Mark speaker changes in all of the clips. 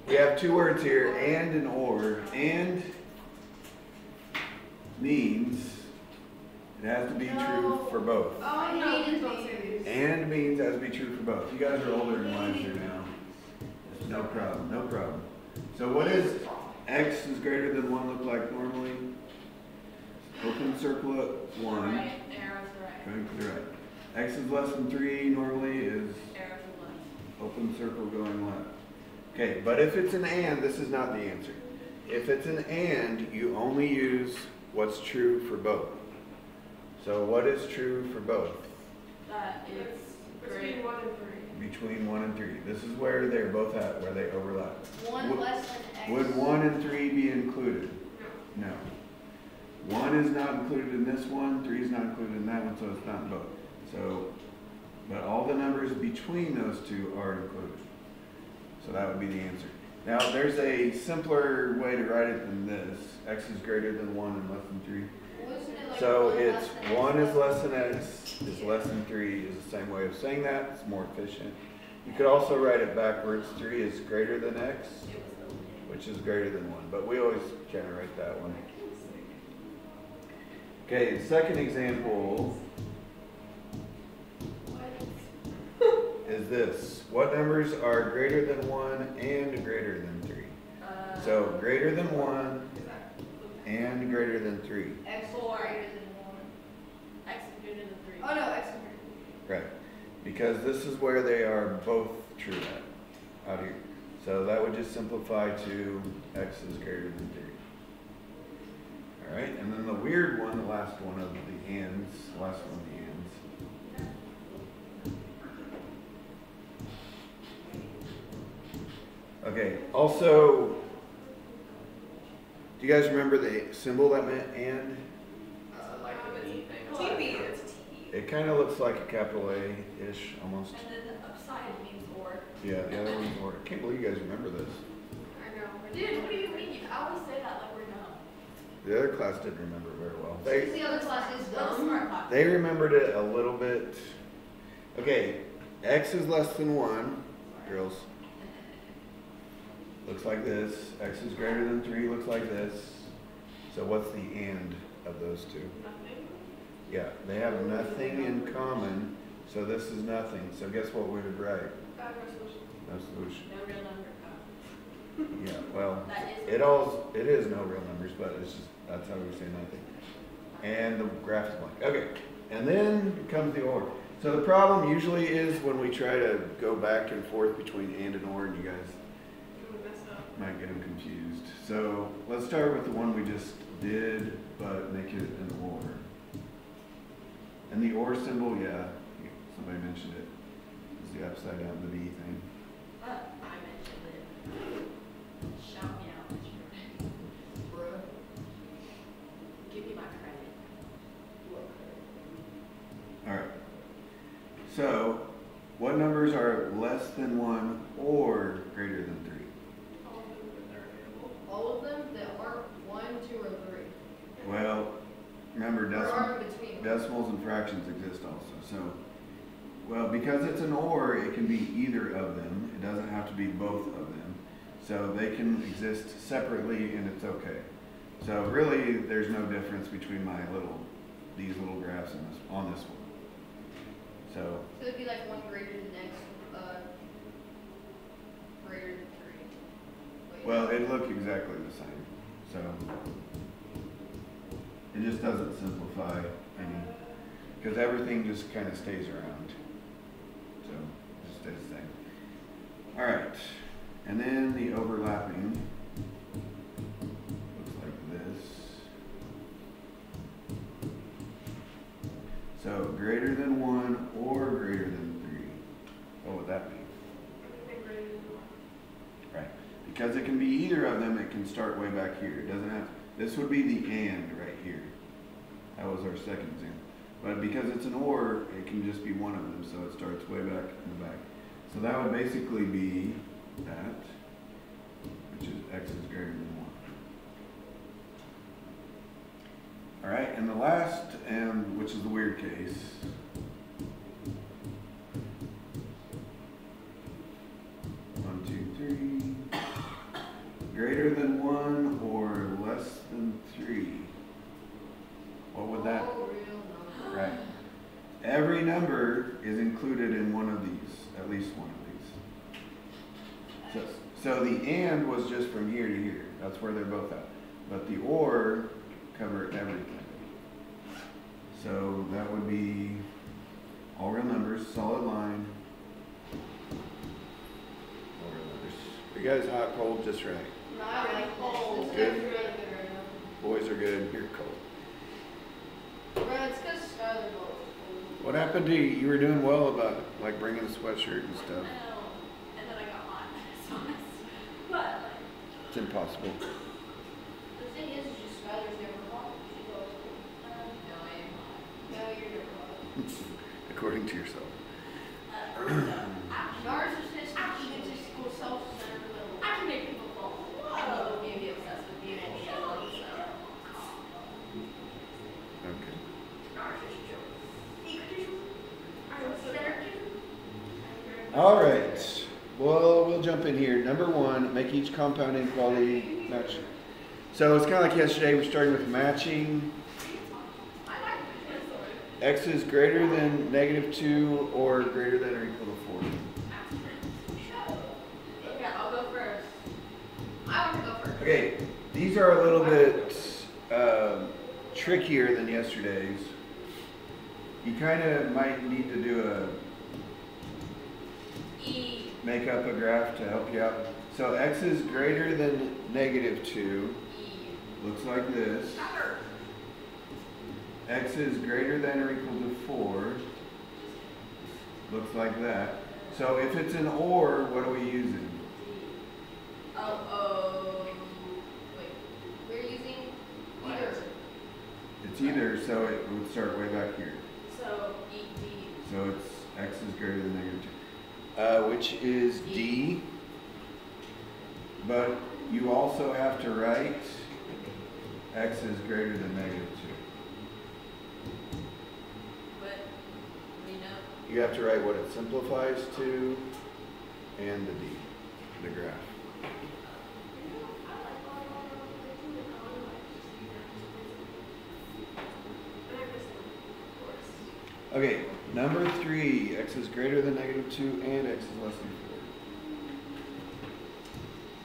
Speaker 1: We have two words here, and or. And means it has to be true for both.
Speaker 2: Oh, no, please don't say these.
Speaker 1: And means it has to be true for both. You guys are older and wiser now. No problem, no problem. So what does x is greater than 1 look like normally? Open circle at 1.
Speaker 3: Right, arrow to the right.
Speaker 1: Going to the right. X is less than 3 normally is
Speaker 3: Arrow to the left.
Speaker 1: open circle going left. Okay, but if it's an and, this is not the answer. If it's an and, you only use what's true for both. So what is true for both?
Speaker 3: That is
Speaker 2: Between 1 and 3.
Speaker 1: Between 1 and 3. This is where they're both at, where they overlap.
Speaker 4: 1 less than x.
Speaker 1: Would 1 and 3 be included?
Speaker 2: No.
Speaker 1: No. 1 is not included in this one, 3 is not included in that one, so it's not in both. So, but all the numbers between those two are included. So that would be the answer. Now, there's a simpler way to write it than this. X is greater than 1 and less than 3.
Speaker 4: Wasn't it like
Speaker 1: So
Speaker 4: 1
Speaker 1: it's
Speaker 4: less than
Speaker 1: 1
Speaker 4: x
Speaker 1: is less than x is less than 3 is the same way of saying that. It's more efficient. You could also write it backwards. 3 is greater than x, which is greater than 1. But we always generate that one. Okay, the second example is this. What numbers are greater than 1 and greater than 3? So greater than 1 and greater than 3.
Speaker 4: x is
Speaker 3: 4.
Speaker 4: greater than 1.
Speaker 3: X is greater than 3.
Speaker 4: Oh no, x is greater.
Speaker 1: Right. Because this is where they are both true at, out here. So that would just simplify to x is greater than 3. All right, and then the weird one, the last one of the ands, the last one of the ands. Okay, also, do you guys remember the symbol that meant and?
Speaker 2: Like
Speaker 3: it's
Speaker 2: TV. It's T.
Speaker 1: It kind of looks like a capital A-ish almost.
Speaker 3: And then the upside means or.
Speaker 1: Yeah, the other one's or. I can't believe you guys remember this.
Speaker 2: I know.
Speaker 3: Dude, what do you mean? I always say that like we're dumb.
Speaker 1: The other class didn't remember it very well.
Speaker 4: Because the other class is
Speaker 3: We're the
Speaker 4: dumb.
Speaker 3: smart class.
Speaker 1: They remembered it a little bit. Okay, x is less than 1, girls. Looks like this. X is greater than 3, looks like this. So what's the and of those two?
Speaker 2: Nothing.
Speaker 1: Yeah, they have nothing in common, so this is nothing. So guess what we would write?
Speaker 2: No solution.
Speaker 1: No solution.
Speaker 3: No real number.
Speaker 1: Yeah, well,
Speaker 3: That is.
Speaker 1: it is no real numbers, but it's just, that's how we say nothing. And the graph is blank. Okay, and then comes the or. So the problem usually is when we try to go back and forth between and or, and you guys
Speaker 2: You would mess up.
Speaker 1: might get them confused. So let's start with the one we just did, but make it an or. And the or symbol, yeah, somebody mentioned it. It's the upside down, the B thing.
Speaker 3: I mentioned it. Shout me out,
Speaker 4: Bruh.
Speaker 3: give me my credit.
Speaker 1: All right. So, what numbers are less than 1 or greater than 3?
Speaker 2: All of them that are available.
Speaker 4: All of them that aren't 1, 2, or 3.
Speaker 1: Well, remember
Speaker 4: Or are in between.
Speaker 1: decimals and fractions exist also. So, well, because it's an or, it can be either of them. It doesn't have to be both of them. So they can exist separately and it's okay. So really, there's no difference between these little graphs on this one. So
Speaker 4: So it'd be like 1 greater than x, greater than 3. Wait.
Speaker 1: well, it'd look exactly the same. So it just doesn't simplify any, because everything just kind of stays around. So it just stays the same. All right, and then the overlapping looks like this. So greater than 1 or greater than 3. What would that be?
Speaker 2: Anything greater than 1.
Speaker 1: Right. Because it can be either of them, it can start way back here. It doesn't have, this would be the and right here. That was our second example. But because it's an or, it can just be one of them, so it starts way back in the back. So that would basically be that, which is x is greater than 1. All right, and the last, which is the weird case, One, two, three. greater than 1 or less than 3. What would that?
Speaker 4: All real numbers.
Speaker 1: Right. Every number is included in one of these, at least one of these. So the and was just from here to here. That's where they're both at. But the or cover everything. So that would be all real numbers, solid line. All real numbers. Are you guys hot, cold, just right?
Speaker 4: No, I like
Speaker 2: Cold.
Speaker 4: this. This
Speaker 1: Good.
Speaker 4: is really good right now.
Speaker 1: Boys are good, you're cold.
Speaker 4: Bro, it's because Skylar goes.
Speaker 1: What happened to you? You were doing well about like bringing a sweatshirt and
Speaker 3: I
Speaker 1: stuff.
Speaker 3: know. And then I got hot. So I missed. But like,
Speaker 1: It's impossible.
Speaker 4: The thing is just Skylar's never hot. She goes,
Speaker 3: no, I am hot.
Speaker 4: no, you're never hot.
Speaker 1: According to yourself.
Speaker 4: Narcissist, egotistical, self-centered, little.
Speaker 3: I can make people fall.
Speaker 4: And people can be obsessed with you and shit like that.
Speaker 1: Okay. All right. Well, we'll jump in here. Number 1, make each compound inequality match. So it's kind of like yesterday. We're starting with matching. X is greater than -2 or greater than or equal to 4.
Speaker 3: Yeah, I'll go first.
Speaker 4: I want to go first.
Speaker 1: Okay, these are a little bit trickier than yesterday's. You kind of might need to do
Speaker 3: E.
Speaker 1: make up a graph to help you out. So x is greater than -2.
Speaker 3: E.
Speaker 1: Looks like this. X is greater than or equal to 4. Looks like that. So if it's an or, what are we using?
Speaker 4: Wait. We're using either.
Speaker 1: It's either, so it would start way back here.
Speaker 3: So E. D.
Speaker 1: So it's x is greater than -2, which is D. But you also have to write x is greater than -2.
Speaker 3: But we know.
Speaker 1: You have to write what it simplifies to and the D, the graph. Okay, number 3, x is greater than -2 and x is less than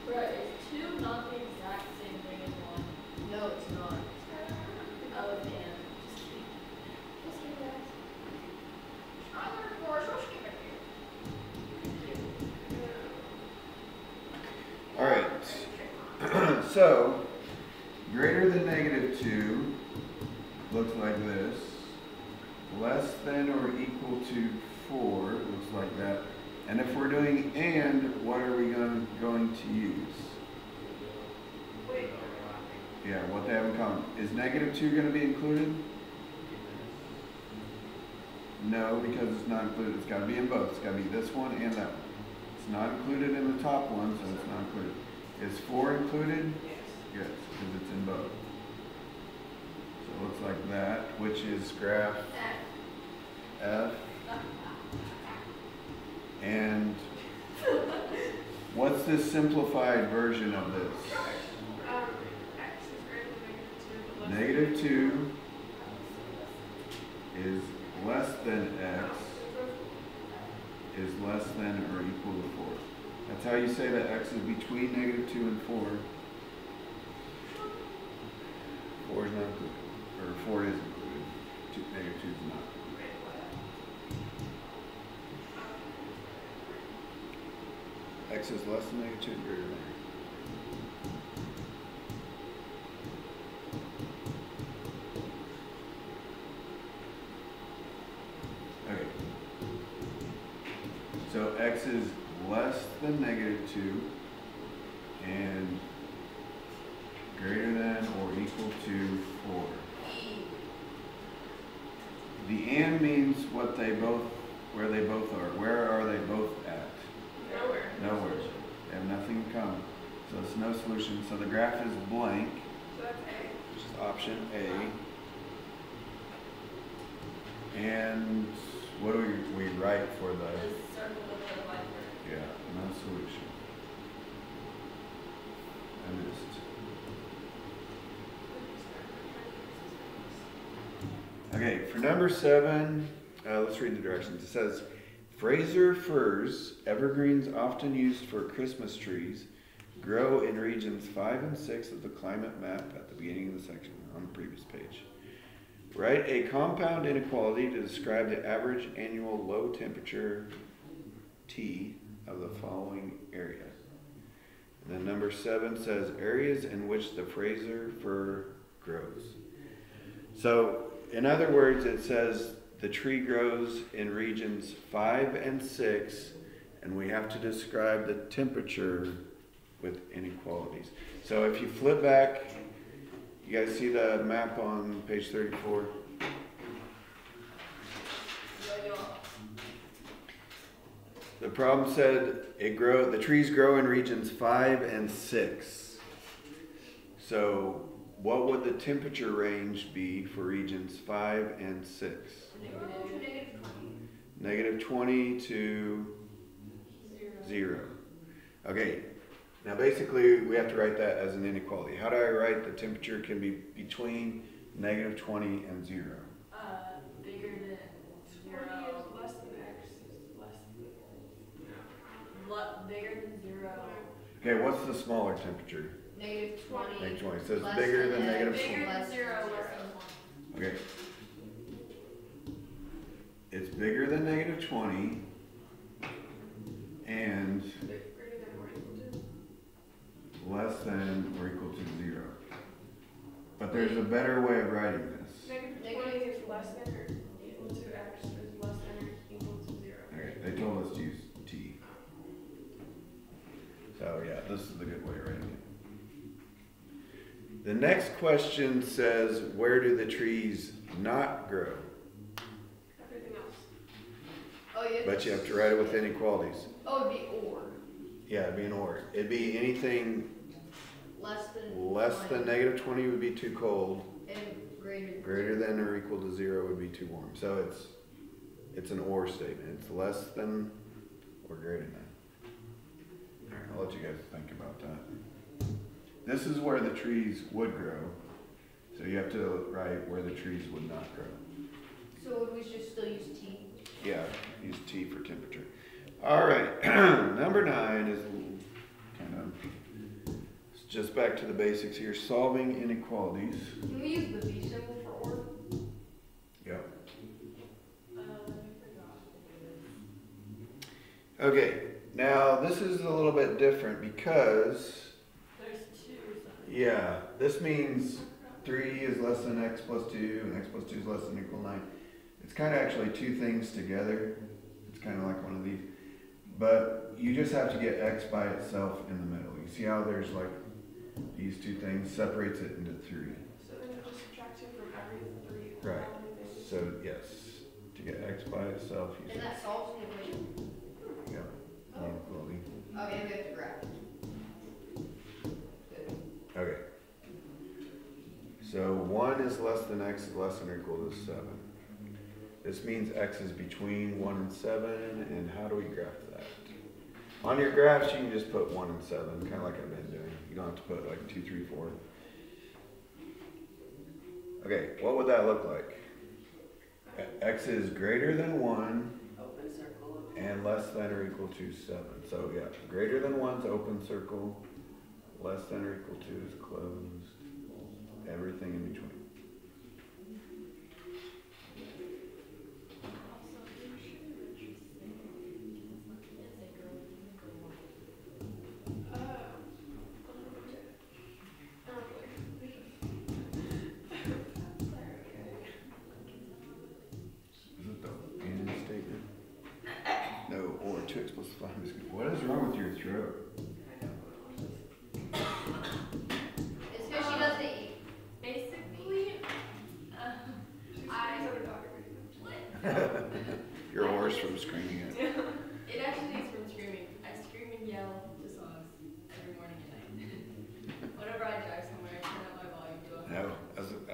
Speaker 1: 4.
Speaker 3: Right, is 2 not the exact same thing as 1?
Speaker 4: No, it's not.
Speaker 3: Oh, damn. Just kidding. Just kidding, guys.
Speaker 1: All right, so greater than -2 looks like this. Less than or equal to 4 looks like that. And if we're doing and, what are we going to use?
Speaker 2: Wait.
Speaker 1: Yeah, what they have in common. Is -2 going to be included? No, because it's not included. It's got to be in both. It's got to be this one and that one. It's not included in the top one, so it's not included. Is 4 included? Yes, because it's in both. So it looks like that, which is graph F. And what's the simplified version of this?
Speaker 2: X is greater than -2. But less
Speaker 1: -2 is less than x is less than or equal to 4. That's how you say that x is between -2 and 4. 4 is not included, or 4 is included. -2 is not. X is less than -2 and greater than. Okay. So x is less than -2 and greater than or equal to 4. The and means what they both, where they both are. Where are they both at?
Speaker 2: Nowhere.
Speaker 1: Nowhere. They have nothing in common. So it's no solution. So the graph is blank,
Speaker 2: So that's A.
Speaker 1: which is option A. And what do we write for the,
Speaker 3: The circle with the light.
Speaker 1: yeah, no solution. No Okay, for number 7, let's read the directions. It says, Fraser firs, evergreens often used for Christmas trees, grow in regions 5 and 6 of the climate map at the beginning of the section on the previous page. Write a compound inequality to describe the average annual low temperature T of the following area. And then number 7 says areas in which the Fraser fir grows. So, in other words, it says the tree grows in regions 5 and 6, and we have to describe the temperature with inequalities. So if you flip back, you guys see the map on page 34? The problem said the trees grow in regions 5 and 6. So what would the temperature range be for regions 5 and 6? Negative 20 to 0. Okay, now basically we have to write that as an inequality. How do I write the temperature can be between negative 20 and 0?
Speaker 3: Bigger than 0.
Speaker 2: 20 is less than x is less than.
Speaker 3: Bigger than 0.
Speaker 1: Okay, what's the smaller temperature?
Speaker 4: Negative 20.
Speaker 1: Negative 20. So it's
Speaker 4: Less
Speaker 1: bigger
Speaker 4: than
Speaker 1: than negative
Speaker 2: Bigger
Speaker 1: 20.
Speaker 2: than 0, less than 1.
Speaker 1: Okay. It's bigger than negative 20 and
Speaker 2: Greater than or equal to.
Speaker 1: less than or equal to 0. But there's a better way of writing this.
Speaker 2: Negative 20 is less than or equal to x is less than or equal to 0.
Speaker 1: Okay, they told us to use t. So yeah, this is the good way of writing it. The next question says, where do the trees not grow?
Speaker 2: Everything else.
Speaker 4: Oh, yeah.
Speaker 1: But you have to write it with inequalities.
Speaker 4: Oh, it'd be or.
Speaker 1: Yeah, it'd be an or. It'd be anything
Speaker 4: Less than
Speaker 1: negative 20 would be too cold.
Speaker 4: and
Speaker 1: Greater than or equal to 0 would be too warm. So it's an or statement. It's less than or greater than. All right, I'll let you guys think about that. This is where the trees would grow. So you have to write where the trees would not grow.
Speaker 4: So would we just still use T?
Speaker 1: Yeah, use T for temperature. All right, number 9 is kind of it's just back to the basics here. Solving inequalities.
Speaker 4: Can we use the V symbol for or?
Speaker 1: Yep.
Speaker 3: I forgot.
Speaker 1: Okay, now this is a little bit different because,
Speaker 3: There's 2 or something.
Speaker 1: yeah, this means 3 is less than x plus 2 and x plus 2 is less than or equal to 9. It's kind of actually 2 things together. It's kind of like one of these. But you just have to get x by itself in the middle. You see how there's like these 2 things separates it into 3.
Speaker 2: So then you just subtract 2 from every 3.
Speaker 1: Right. So yes, to get x by itself, you
Speaker 4: And that solves the equation?
Speaker 1: yeah, inequality.
Speaker 4: Okay, we have to graph. Good.
Speaker 1: Okay. So 1 is less than x is less than or equal to 7. This means x is between 1 and 7, and how do we graph that? On your graphs, you can just put 1 and 7, kind of like I've been doing. You don't have to put like 2, 3, 4. Okay, what would that look like? X is greater than 1
Speaker 3: Open circle.
Speaker 1: and less than or equal to 7. So yeah, greater than 1 is open circle, less than or equal to is closed, everything in between. Is it the and statement? No, or 2x plus 5 is good. What is wrong with your throat?
Speaker 4: It's because she doesn't eat.
Speaker 3: Basically,
Speaker 2: I
Speaker 1: You're hoarse from screaming it.
Speaker 3: it actually is from screaming. I scream and yell to songs every morning and night. Whenever I drive somewhere, I turn up my volume to a
Speaker 1: No,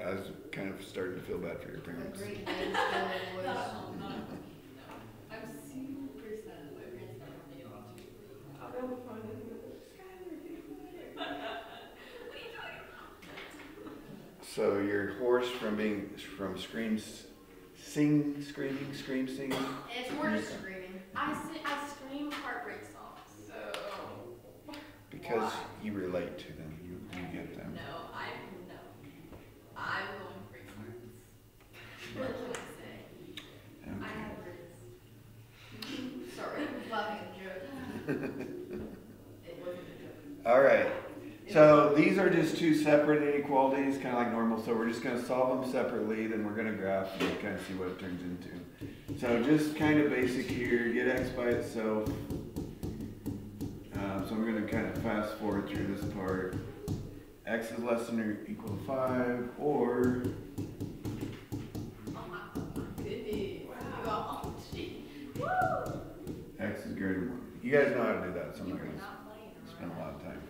Speaker 1: I was kind of starting to feel bad for your
Speaker 4: A
Speaker 1: parents.
Speaker 4: great name still
Speaker 3: Not
Speaker 4: voice.
Speaker 3: at home, not at home. No. I'm super sad that my parents never let me get off to.
Speaker 2: I'll be on the phone and go, Skylar, do you want it?"
Speaker 3: What are you talking about?
Speaker 1: So you're hoarse from being from screams sing, screaming, scream, singing.
Speaker 3: And it's more just screaming. I scream heartbreak songs. So.
Speaker 1: Because
Speaker 3: Why?
Speaker 1: you relate to them, you get them.
Speaker 3: No. I'm going to break hearts. What can I say? I
Speaker 1: Okay.
Speaker 3: have roots. Sorry, I'm laughing at a joke. It wasn't a joke.
Speaker 1: All right. So these are just two separate inequalities, kind of like normal. So we're just going to solve them separately, then we're going to graph and kind of see what it turns into. So just kind of basic here, get x by itself. So I'm going to kind of fast forward through this part. X is less than or equal to 5, or
Speaker 3: Oh my goodness. Wow. Oh, gee. Woo!
Speaker 1: x is greater than 1. You guys know how to do that, so I'm
Speaker 3: You
Speaker 1: not
Speaker 3: were
Speaker 1: going to
Speaker 3: not playing
Speaker 1: spend a
Speaker 3: around.
Speaker 1: lot of time.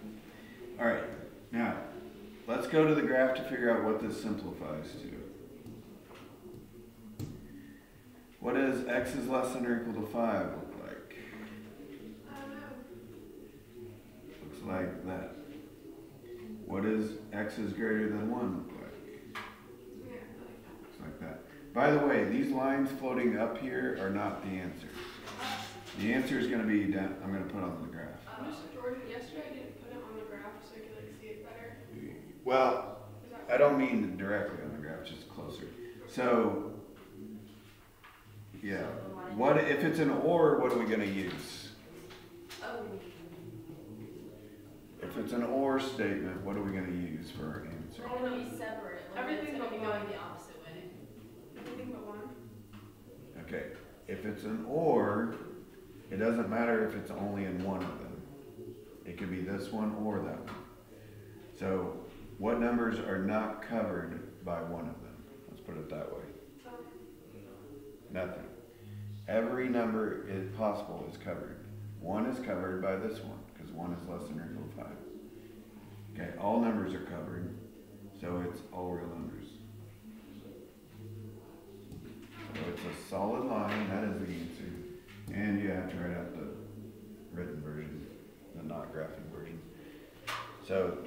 Speaker 1: All right, now let's go to the graph to figure out what this simplifies to. What does x is less than or equal to 5 look like?
Speaker 2: I don't know.
Speaker 1: Looks like that. What does x is greater than 1 look like?
Speaker 2: Yeah, I like that.
Speaker 1: Looks like that. By the way, these lines floating up here are not the answer. The answer is going to be down. I'm going to put on the graph.
Speaker 2: Mr. Jordan, yesterday I didn't put it on the graph so I could like see it better.
Speaker 1: Well,
Speaker 2: Is that
Speaker 1: I don't mean directly on the graph, just closer. So, yeah. What if it's an or? What are we going to use?
Speaker 3: Oh.
Speaker 1: If it's an or statement, what are we going to use for our answer?
Speaker 3: We're going to be separate.
Speaker 2: Everything
Speaker 3: It's going to be
Speaker 2: but
Speaker 3: going
Speaker 2: one.
Speaker 3: the opposite way.
Speaker 2: everything but one?
Speaker 1: Okay. If it's an or, it doesn't matter if it's only in one of them. It could be this one or that one. So, what numbers are not covered by one of them? Let's put it that way. Nothing. Every number is possible is covered. 1 is covered by this one, because 1 is less than or equal to 5. Okay, all numbers are covered, so it's all real numbers. So it's a solid line, that is the answer. And you have to write out the written version, the not graphing version. So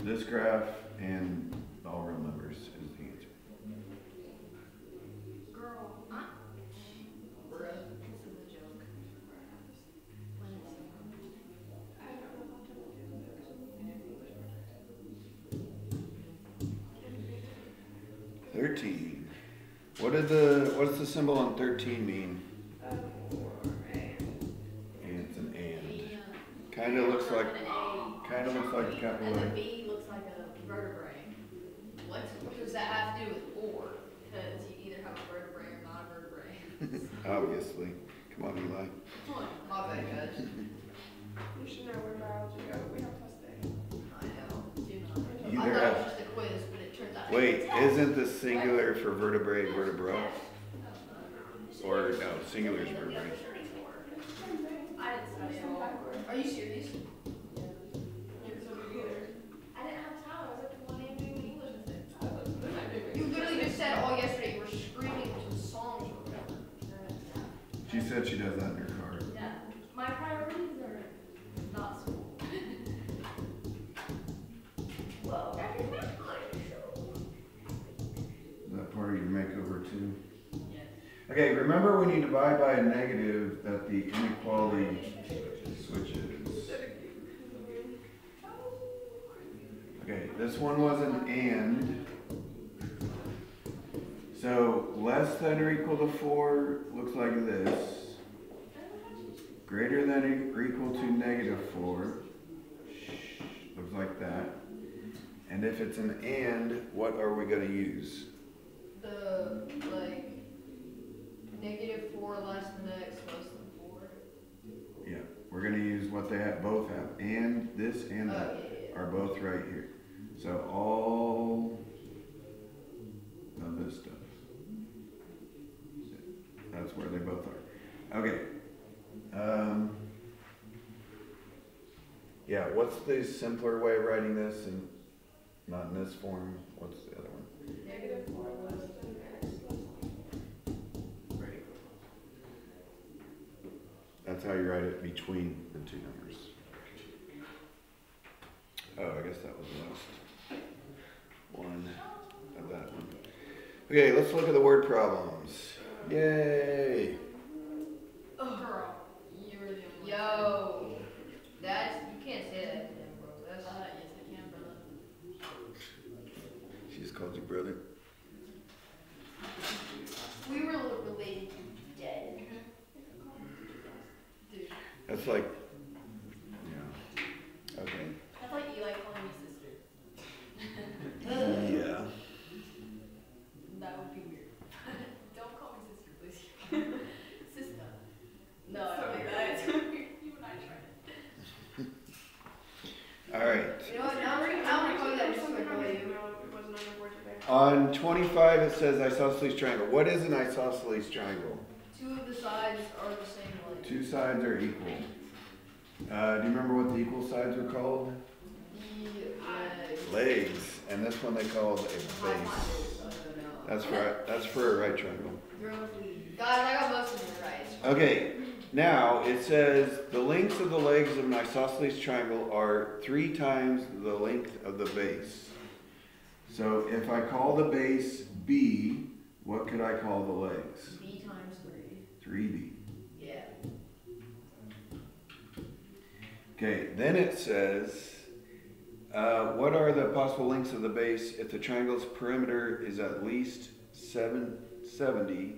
Speaker 1: this graph and all real numbers is the answer.
Speaker 3: Girl, bruh. This is a joke.
Speaker 2: I don't know how to do this.
Speaker 1: 13. What's the symbol on 13 mean? It's an and. Kind of looks like a capital
Speaker 3: And the
Speaker 1: A.
Speaker 3: B looks like a vertebrae.
Speaker 4: What does that have to do with or?
Speaker 3: Because you either have a vertebrae or not a vertebrae.
Speaker 1: Obviously. Come on, Eli.
Speaker 3: Come on.
Speaker 4: My bad, guys.
Speaker 2: You should know where biology goes. We have test day.
Speaker 3: I know. Do not.
Speaker 1: You
Speaker 4: I
Speaker 1: either
Speaker 4: thought it
Speaker 1: have.
Speaker 4: was just a quiz, but it turns out.
Speaker 1: Wait, isn't the singular for vertebrae vertebra? Or no, singular is vertebrae.
Speaker 3: I didn't study at all.
Speaker 4: Are you serious?
Speaker 3: I didn't have time. I was up to 1 a.m. doing the English assessment.
Speaker 4: You literally just said all yesterday you were screaming to songs or whatever.
Speaker 1: She said she does that in her car.
Speaker 3: Yeah. My priorities are not school. Well, that is not my show.
Speaker 1: Is that part of your makeover too?
Speaker 3: Yes.
Speaker 1: Okay, remember when you divide by a negative that the inequality switches. Okay, this one was an and. So less than or equal to 4 looks like this. Greater than or equal to negative 4 looks like that. And if it's an and, what are we going to use?
Speaker 4: The, like, -4 less than x less than 4.
Speaker 1: Yeah, we're going to use what they both have. And this and that
Speaker 4: Yeah.
Speaker 1: are both right here. So all of this stuff. That's where they both are. Okay. Yeah, what's the simpler way of writing this and not in this form? What's the other one?
Speaker 2: -4 less than x less than.
Speaker 1: Right. That's how you write it between the two numbers. Oh, I guess that was the last one of that one. Okay, let's look at the word problems. Yay!
Speaker 3: Girl, you were the only one.
Speaker 4: Yo, that's, you can't say that to him, bro. That's,
Speaker 3: Yes, I can, brother.
Speaker 1: She just called you brother.
Speaker 4: we were related to dead.
Speaker 3: Dude,
Speaker 1: That's like, yeah. Okay.
Speaker 3: that's like Eli calling me sister.
Speaker 1: Yeah.
Speaker 3: That would be weird. Don't call me sister, please. Sister. No, I don't like that. It's weird. You and I tried it.
Speaker 1: All right.
Speaker 4: You know what, now I'm gonna call you that just to
Speaker 2: Something
Speaker 4: annoy
Speaker 2: I
Speaker 4: you.
Speaker 2: didn't know it wasn't on your board today.
Speaker 1: On 25, it says isosceles triangle. What is an isosceles triangle?
Speaker 4: Two of the sides are the same length.
Speaker 1: Two sides are equal. Do you remember what the equal sides were called?
Speaker 4: The
Speaker 1: Legs. And this one they called a base. That's for a right triangle.
Speaker 4: Guys, I got most of them right.
Speaker 1: Okay, now it says the lengths of the legs of an isosceles triangle are 3 times the length of the base. So if I call the base B, what could I call the legs?
Speaker 4: B times 3.
Speaker 1: 3B.
Speaker 4: Yeah.
Speaker 1: Okay, then it says, what are the possible lengths of the base if the triangle's perimeter is at least 70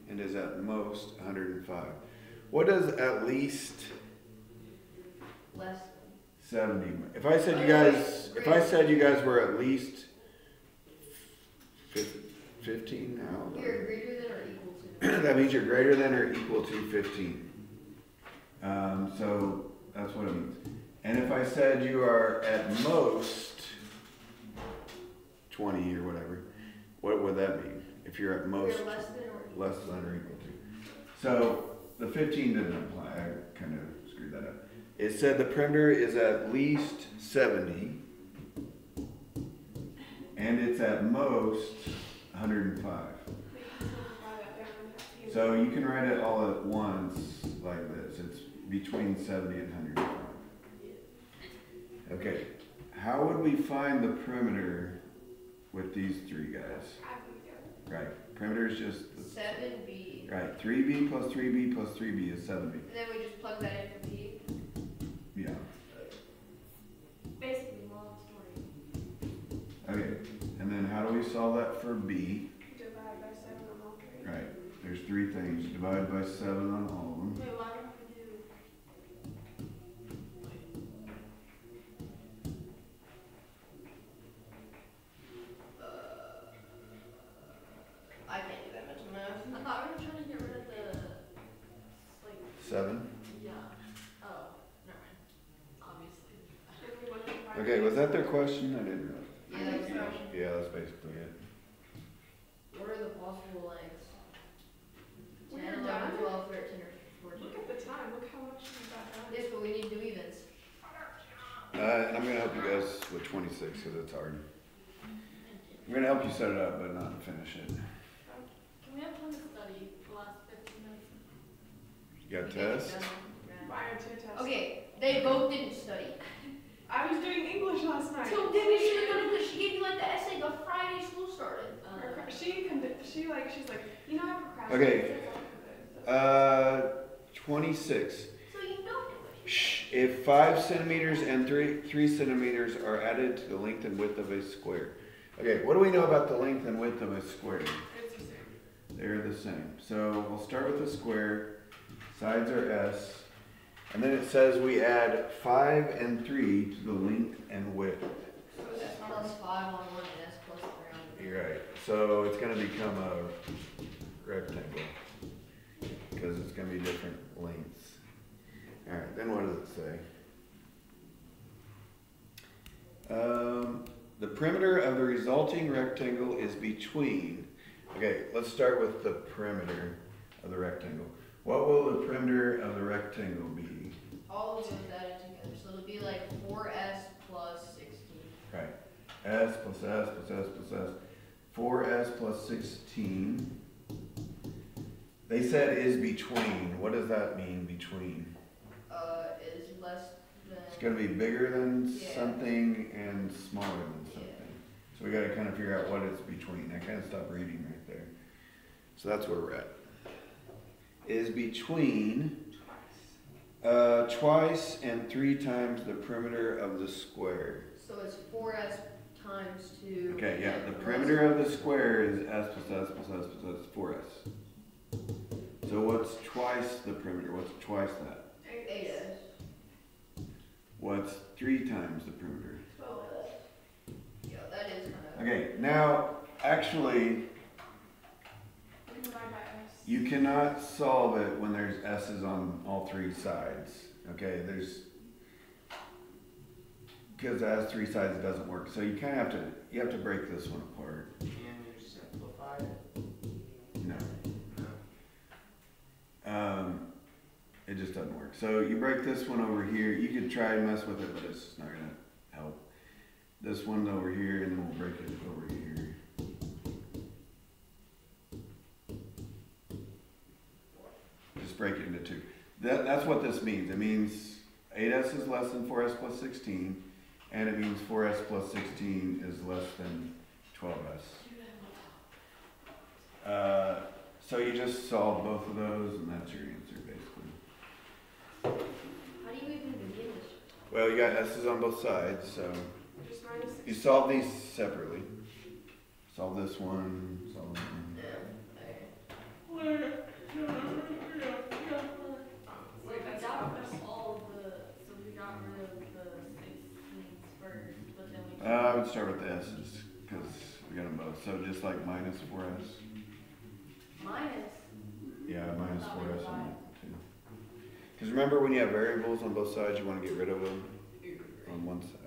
Speaker 1: and is at most 105? What does at least
Speaker 4: Less
Speaker 1: 70 mean? If I said you guys were at least 15
Speaker 4: than.
Speaker 1: now,
Speaker 4: You're greater than or equal to.
Speaker 1: that means you're greater than or equal to 15. So that's what it means. And if I said you are at most 20 or whatever, what would that mean? If you're at most
Speaker 4: You're less than or equal.
Speaker 1: less than or equal to. So the 15 didn't apply. I kind of screwed that up. It said the perimeter is at least 70 and it's at most 105. So you can write it all at once like this. It's between 70 and 105. Okay, how would we find the perimeter with these 3 guys? Right, perimeter is just
Speaker 4: 7B.
Speaker 1: right. 3B plus 3B plus 3B is 7B.
Speaker 4: And then we just plug that in for B.
Speaker 1: Yeah.
Speaker 3: Basically, long story.
Speaker 1: Okay, and then how do we solve that for B?
Speaker 2: Divide by 7 on all 3.
Speaker 1: Right, there's 3 things. Divide by 7 on all of them.
Speaker 3: Wait, why don't we do?
Speaker 4: I can't do that mental math.
Speaker 3: I thought we were trying to get rid of the, like,
Speaker 1: 7.
Speaker 3: yeah. Oh, never mind. Obviously.
Speaker 1: Okay, was that their question? I didn't know.
Speaker 4: Yeah, that's the question.
Speaker 1: Yeah, that's basically it.
Speaker 4: What are the possible lengths?
Speaker 2: When
Speaker 4: 10,
Speaker 2: you're
Speaker 4: 11,
Speaker 2: done?
Speaker 4: 12, 13, or 14.
Speaker 2: Look at the time. Look how much you got done.
Speaker 4: Yes, but we need to do evens.
Speaker 1: And I'm going to help you guys with 26 because it's hard. I'm going to help you set it up, but not finish it.
Speaker 3: Can we have one study the last 15 minutes?
Speaker 1: You got a test?
Speaker 2: Prior to test.
Speaker 4: Okay, they both didn't study.
Speaker 2: I was doing English last night.
Speaker 4: So then we should have done it because she gave me like the essay the Friday school started.
Speaker 2: She's like, you know, I procrastinate.
Speaker 1: Okay.
Speaker 2: So I
Speaker 1: 26.
Speaker 4: So you know English.
Speaker 1: Shh. If 5 centimeters and 3 centimeters are added to the length and width of a square. Okay, what do we know about the length and width of a square?
Speaker 2: It's the same.
Speaker 1: They're the same. So we'll start with the square. Sides are S. And then it says we add 5 and 3 to the length and width.
Speaker 2: So
Speaker 4: S
Speaker 2: that's
Speaker 4: plus 5 on one and S plus 3 on the
Speaker 1: You're right. So it's going to become a rectangle because it's going to be different lengths. All right, then what does it say? The perimeter of the resulting rectangle is between, okay, let's start with the perimeter of the rectangle. What will the perimeter of the rectangle be?
Speaker 4: all of those added together. So it'll be like 4S plus 16.
Speaker 1: Right. S plus S plus S plus S. 4S plus 16. They said is between. What does that mean, between?
Speaker 4: Is less than.
Speaker 1: It's going to be bigger than
Speaker 4: Yeah.
Speaker 1: something and smaller than something.
Speaker 4: Yeah.
Speaker 1: So we gotta kind of figure out what it's between. I kind of stopped reading right there. So that's where we're at. Is between twice and 3 times the perimeter of the square.
Speaker 4: So it's 4s times 2.
Speaker 1: Okay, yeah, the perimeter of the square is s plus s plus s plus s, 4s. So what's twice the perimeter? What's twice that?
Speaker 4: 8s.
Speaker 1: What's 3 times the perimeter?
Speaker 4: 12s. Yeah, that is kind of.
Speaker 1: Okay, now, actually,
Speaker 2: We can divide by s.
Speaker 1: you cannot solve it when there's s's on all 3 sides. Okay, because it has 3 sides, it doesn't work. So you kind of have to break this one apart.
Speaker 5: Can you simplify it?
Speaker 1: No.
Speaker 5: No.
Speaker 1: It just doesn't work. So you break this one over here. You could try and mess with it, but it's not gonna help. This one over here, and then we'll break it over here. Just break it into 2. That's what this means. It means 8s is less than 4s plus 16, and it means 4s plus 16 is less than 12s. So you just solve both of those, and that's your answer, basically.
Speaker 4: How do you even begin this?
Speaker 1: Well, you got s's on both sides, so
Speaker 2: Just minus 6.
Speaker 1: you solve these separately. Solve this one, solve that one.
Speaker 4: Yeah.
Speaker 3: So we got rid of all the, so we got rid of the 16s first, but then we.
Speaker 1: I would start with the s's, because we got them both. So just like minus 4s.
Speaker 3: Minus.
Speaker 1: Yeah, minus 4s on that too. Because remember, when you have variables on both sides, you want to get rid of them on one side.